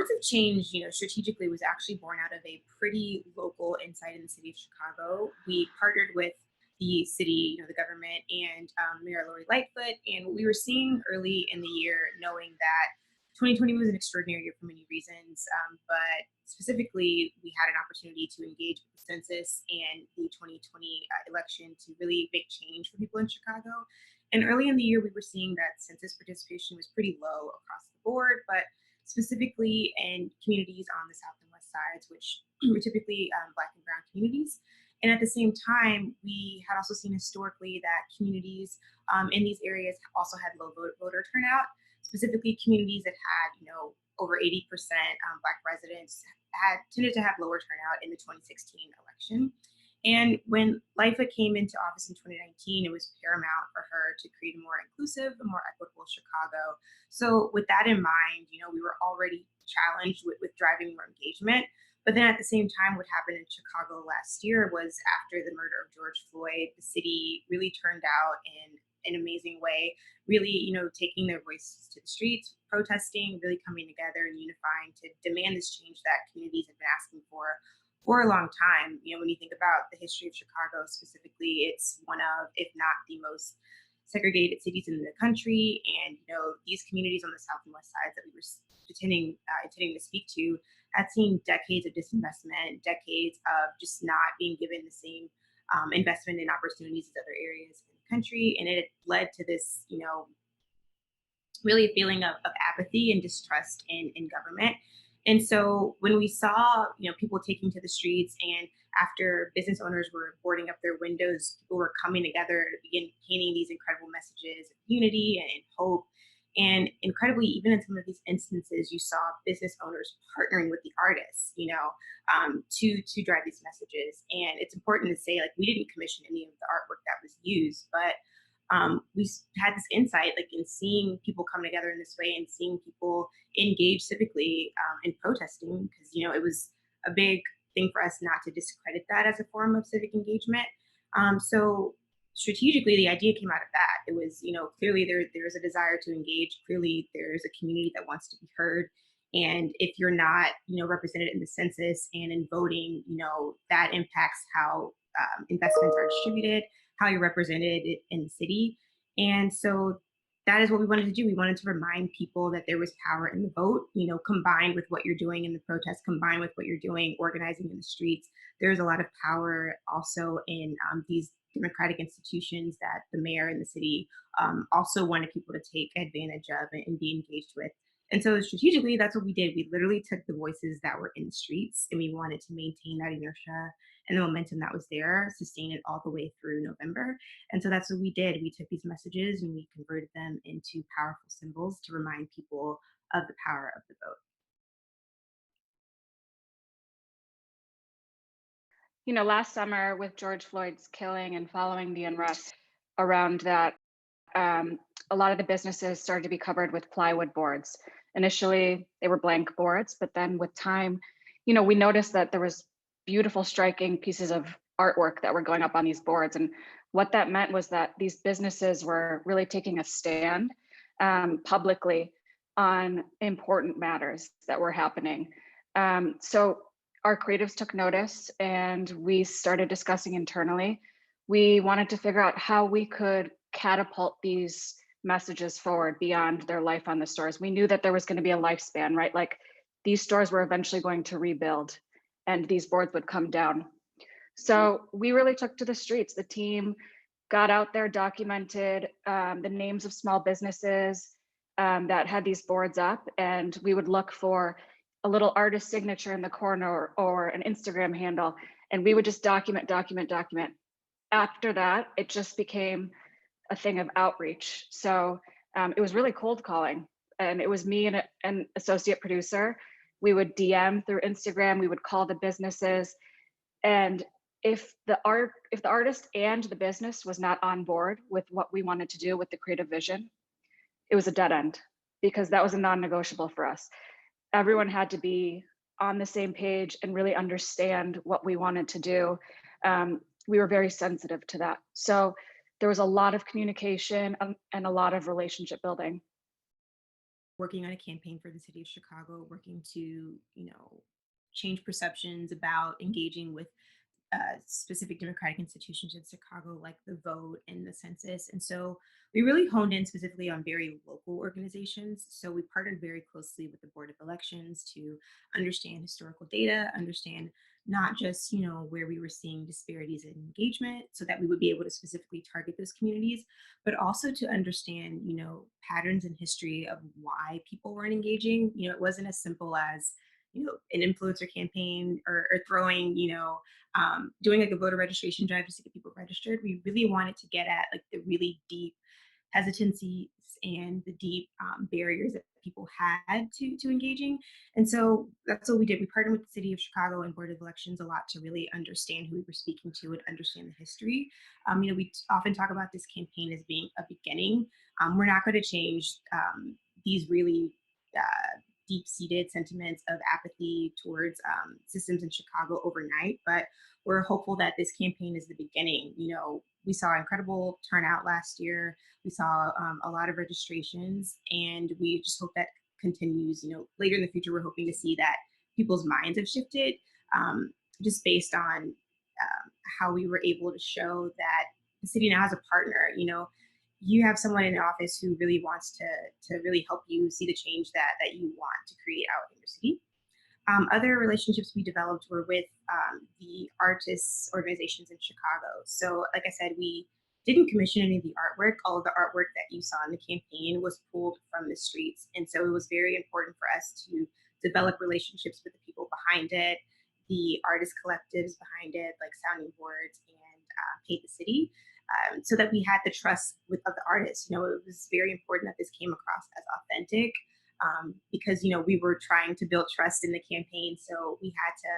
Moments of Change, strategically was actually born out of a pretty local insight in the city of Chicago. We partnered with the city, the government, and Mayor Lori Lightfoot. And what we were seeing early in the year, knowing that 2020 was an extraordinary year for many reasons, but specifically, we had an opportunity to engage with the census and the 2020 election to really make change for people in Chicago. And early in the year, we were seeing that census participation was pretty low across the board, but specifically in communities on the south and west sides, which were typically Black and Brown communities. And at the same time, we had also seen historically that communities in these areas also had low voter turnout, specifically communities that had, over 80% Black residents had tended to have lower turnout in the 2016 election. And when Lightfoot came into office in 2019, it was paramount for her to create a more inclusive, a more equitable Chicago. So with that in mind, we were already challenged with driving more engagement. But then at the same time, what happened in Chicago last year was after the murder of George Floyd, the city really turned out in an amazing way, really, taking their voices to the streets, protesting, really coming together and unifying to demand this change that communities have been asking for a long time. When you think about the history of Chicago specifically, it's one of, if not the most segregated cities in the country. And, these communities on the south and west sides that we were intending to speak to had seen decades of disinvestment, decades of just not being given the same investment and opportunities as other areas in the country. And it led to this, really a feeling of apathy and distrust in government. And so when we saw, people taking to the streets, and after business owners were boarding up their windows, people were coming together to begin painting these incredible messages of unity and hope. And incredibly, even in some of these instances, you saw business owners partnering with the artists, to drive these messages. And it's important to say, like, we didn't commission any of the artwork that was used, but we had this insight, like in seeing people come together in this way and seeing people engage civically in protesting, because it was a big thing for us not to discredit that as a form of civic engagement. So strategically, the idea came out of that. It was, clearly there's a desire to engage. Clearly, there's a community that wants to be heard. And if you're not, represented in the census and in voting, that impacts how investments are distributed, how you're represented in the city. And so that is what we wanted to do. We wanted to remind people that there was power in the vote, combined with what you're doing in the protest, combined with what you're doing organizing in the streets. There's a lot of power also in these democratic institutions that the mayor and the city also wanted people to take advantage of and be engaged with. And so strategically, that's what we did. We literally took the voices that were in the streets, and we wanted to maintain that inertia and the momentum that was there, sustain it all the way through November. And so that's what we did. We took these messages and we converted them into powerful symbols to remind people of the power of the vote. Last summer with George Floyd's killing and following the unrest around that, a lot of the businesses started to be covered with plywood boards. Initially, they were blank boards, but then with time, we noticed that there was beautiful, striking pieces of artwork that were going up on these boards. And what that meant was that these businesses were really taking a stand publicly on important matters that were happening. So our creatives took notice and we started discussing internally. We wanted to figure out how we could catapult these messages forward beyond their life on the stores. We knew that there was going to be a lifespan, right? Like these stores were eventually going to rebuild and these boards would come down. So we really took to the streets. The team got out there, documented the names of small businesses that had these boards up, and we would look for a little artist signature in the corner or an Instagram handle, and we would just document. After that, it just became a thing of outreach. So it was really cold calling, and it was me and an associate producer. We would DM through Instagram, we would call the businesses, and if the artist and the business was not on board with what we wanted to do with the creative vision, it was a dead end, because that was a non-negotiable for us. Everyone had to be on the same page and really understand what we wanted to do. We were very sensitive to that. So there was a lot of communication and a lot of relationship building. working on a campaign for the city of Chicago, working to, change perceptions about engaging with specific democratic institutions in Chicago, like the vote and the census. And so we really honed in specifically on very local organizations. So we partnered very closely with the Board of Elections to understand historical data, understand not just, where we were seeing disparities in engagement so that we would be able to specifically target those communities, but also to understand, patterns in history of why people weren't engaging. It wasn't as simple as, an influencer campaign or throwing, doing like a voter registration drive just to get people registered. We really wanted to get at like the really deep hesitancies and the deep barriers that people had to engaging. And so that's what we did. We partnered with the city of Chicago and Board of Elections a lot to really understand who we were speaking to and understand the history. We often talk about this campaign as being a beginning. We're not going to change these really deep-seated sentiments of apathy towards systems in Chicago overnight, but we're hopeful that this campaign is the beginning. We saw incredible turnout last year. We saw a lot of registrations, and we just hope that continues. Later in the future, we're hoping to see that people's minds have shifted, just based on how we were able to show that the city now has a partner. You have someone in office who really wants to really help you see the change that you want to create out in your city. Other relationships we developed were with the artists organizations in Chicago. So, like I said, we didn't commission any of the artwork. All of the artwork that you saw in the campaign was pulled from the streets. And so it was very important for us to develop relationships with the people behind it, the artist collectives behind it, like Sounding Boards and Paint the City, so that we had the trust of the artists. It was very important that this came across as authentic, because we were trying to build trust in the campaign. So we had to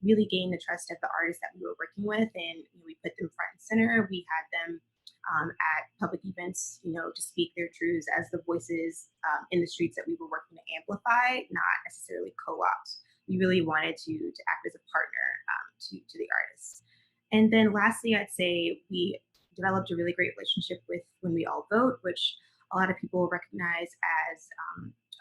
really gain the trust of the artists that we were working with, and we put them front and center. We had them at public events, to speak their truths as the voices in the streets that we were working to amplify, not necessarily co-opt. We really wanted to act as a partner to the artists. And then lastly, I'd say we developed a really great relationship with When We All Vote, which a lot of people recognize as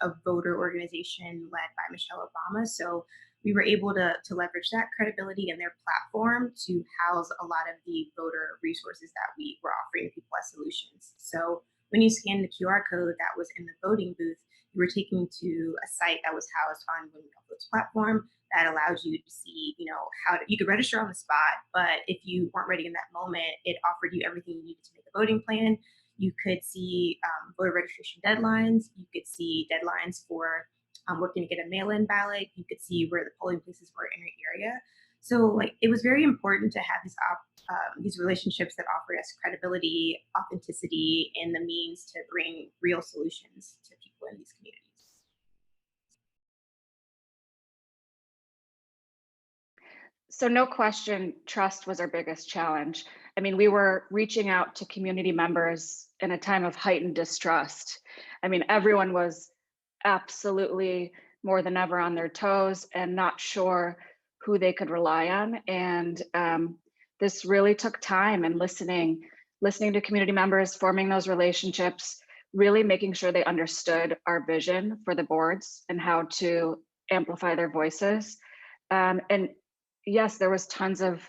a voter organization led by Michelle Obama. So we were able to leverage that credibility and their platform to house a lot of the voter resources that we were offering people as solutions. So when you scan the QR code that was in the voting booth, you were taken to a site that was housed on When We All Vote's platform that allows you to see, you could register on the spot, but if you weren't ready in that moment, it offered you everything you needed to make a voting plan. You could see voter registration deadlines. You could see deadlines for working to get a mail-in ballot. You could see where the polling places were in your area. So, it was very important to have these relationships that offered us credibility, authenticity, and the means to bring real solutions to people in these communities. So no question, trust was our biggest challenge. I mean, we were reaching out to community members in a time of heightened distrust. I mean, everyone was absolutely more than ever on their toes and not sure who they could rely on. And this really took time and listening to community members, forming those relationships, really making sure they understood our vision for the boards and how to amplify their voices. And yes, there was tons of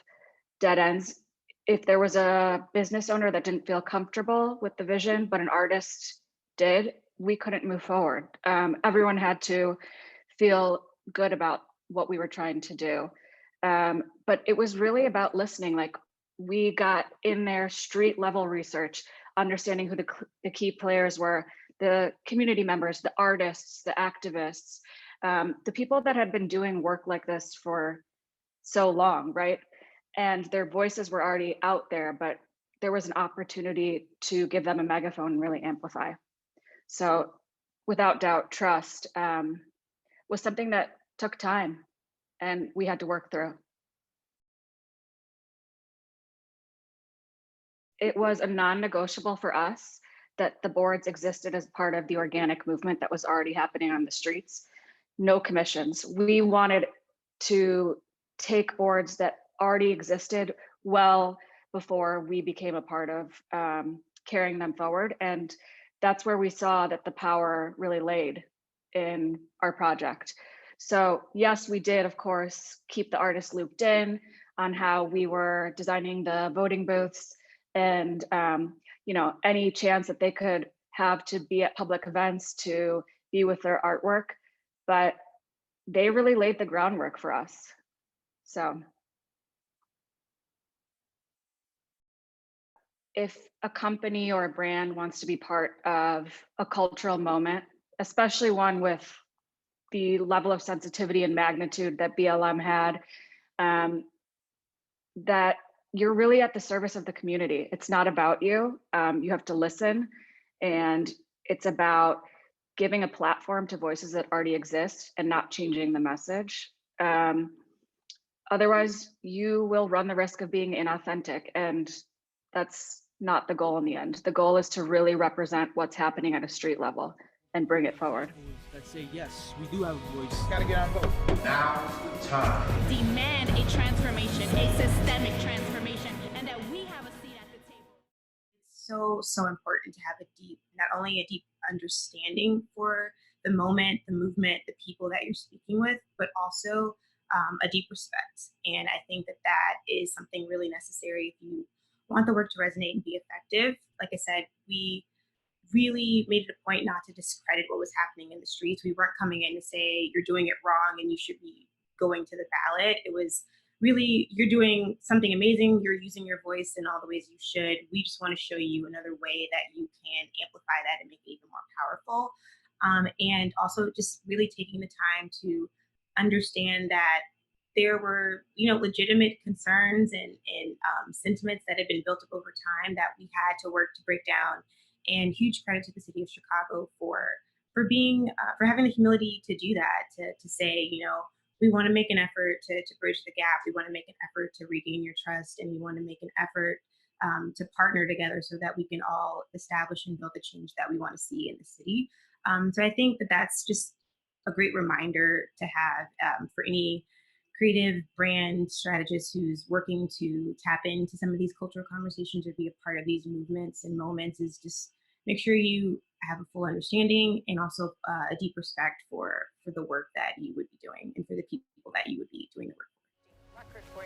dead ends. If there was a business owner that didn't feel comfortable with the vision, but an artist did, we couldn't move forward. Everyone had to feel good about what we were trying to do. But it was really about listening. Like, we got in there, street level research, understanding who the key players were, the community members, the artists, the activists, the people that had been doing work like this for so long, right? And their voices were already out there, but there was an opportunity to give them a megaphone and really amplify. So without doubt, trust was something that took time and we had to work through. It was a non-negotiable for us that the boards existed as part of the organic movement that was already happening on the streets. No commissions. We wanted to take boards that already existed well before we became a part of carrying them forward. And that's where we saw that the power really laid. in our project. So yes, we did, of course, keep the artists looped in on how we were designing the voting booths and any chance that they could have to be at public events to be with their artwork. But they really laid the groundwork for us. So if a company or a brand wants to be part of a cultural moment, especially one with the level of sensitivity and magnitude that BLM had, um, that you're really at the service of the community. It's not about you. You have to listen, and it's about giving a platform to voices that already exist and not changing the message. Otherwise, you will run the risk of being inauthentic, and that's not the goal in the end. The goal is to really represent what's happening at a street level and bring it forward. That say, yes, we do have a voice. Gotta get on both. Now's the time. Demand a transformation, a systemic transformation, and that we have a seat at the table. It's so important to have not only a deep understanding for the moment, the movement, the people that you're speaking with, but also a deep respect. And I think that is something really necessary if you want the work to resonate and be effective. Like I said, we really made it a point not to discredit what was happening in the streets. We weren't coming in to say you're doing it wrong and you should be going to the ballot. It was really, you're doing something amazing. You're using your voice in all the ways you should. We just want to show you another way that you can amplify that and make it even more powerful. And also just really taking the time to understand that there were, legitimate concerns and sentiments that had been built up over time that we had to work to break down. And huge credit to the city of Chicago for having the humility to do that, to say, we want to make an effort to bridge the gap. We want to make an effort to regain your trust, and we want to make an effort to partner together so that we can all establish and build the change that we want to see in the city. So I think that's just a great reminder to have for any creative brand strategist who's working to tap into some of these cultural conversations or be a part of these movements and moments, is just make sure you have a full understanding and also a deep respect for the work that you would be doing and for the people that you would be doing the work for. Record for